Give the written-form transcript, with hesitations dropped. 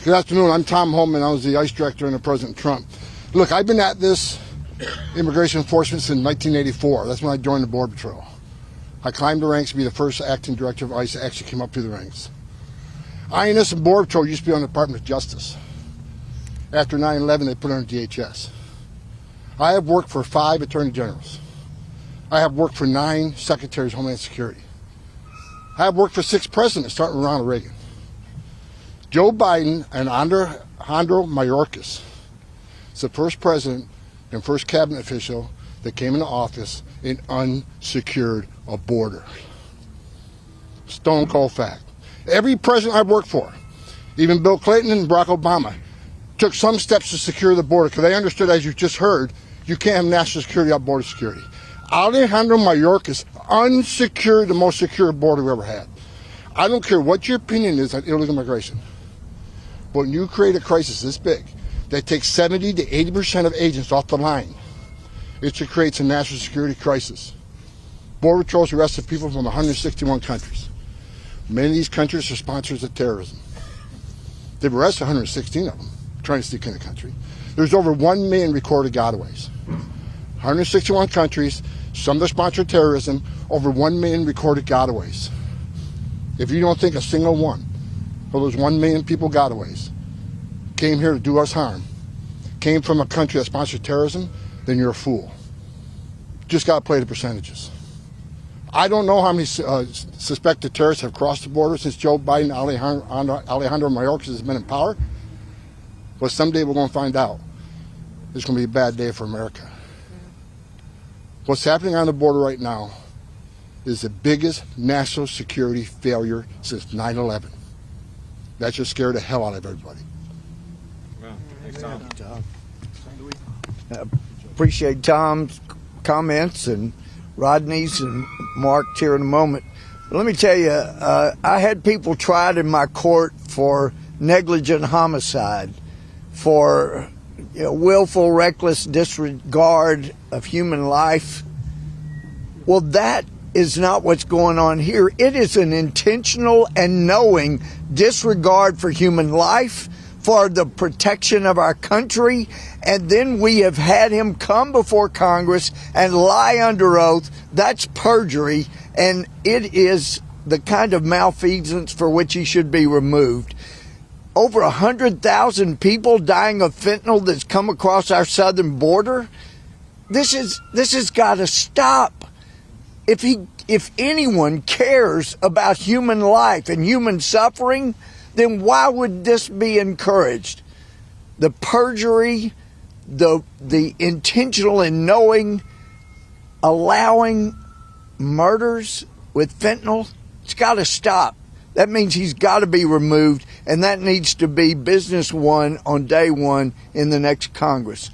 Good afternoon. I'm Tom Homan. I was the ICE director under President Trump. Look, I've been at this immigration enforcement since 1984. That's when I joined the Border Patrol. I climbed the ranks to be the first acting director of ICE that actually came up through the ranks. INS and Border Patrol used to be on the Department of Justice. After 9/11, they put it on DHS. I have worked for 5 attorney generals. I have worked for 9 secretaries of Homeland Security. I have worked for 6 presidents, starting with Ronald Reagan. Joe Biden and Alejandro Mayorkas is the first president and first cabinet official that came into office and unsecured a border. Stone cold fact. Every president I've worked for, even Bill Clinton and Barack Obama, took some steps to secure the border because they understood, as you just heard, you can't have national security without border security. Alejandro Mayorkas unsecured the most secure border we ever had. I don't care what your opinion is on illegal immigration, but when you create a crisis this big that takes 70 to 80% of agents off the line, it creates a national security crisis. Border Patrol's arrested people from 161 countries. Many of these countries are sponsors of terrorism. They've arrested 116 of them trying to sneak in the country. There's over 1 million recorded gotaways. 161 countries, some that sponsor terrorism, over 1 million recorded gotaways. If you don't think a single one of those 1 million people gotaways came here to do us harm, came from a country that sponsored terrorism, then you're a fool. Just got to play the percentages. I don't know how many suspected terrorists have crossed the border since Joe Biden and Alejandro Mayorkas has been in power, but someday we're going to find out. It's going to be a bad day for America. What's happening on the border right now is the biggest national security failure since 9/11. That should scare the hell out of everybody. Well, thanks, Tom. Appreciate Tom's comments and Rodney's and Mark's here in a moment. But let me tell you, I had people tried in my court for negligent homicide, for willful, reckless disregard of human life. Well, that is not what's going on here. It is an intentional and knowing disregard for human life, for the protection of our country, and then we have had him come before Congress and lie under oath. That's perjury, and it is the kind of malfeasance for which he should be removed. Over 100,000 people dying of fentanyl that's come across our southern border. This has got to stop. If anyone cares about human life and human suffering, then why would this be encouraged? The perjury, the intentional and knowing, allowing murders with fentanyl, it's got to stop. That means he's got to be removed, and that needs to be business one on day one in the next Congress.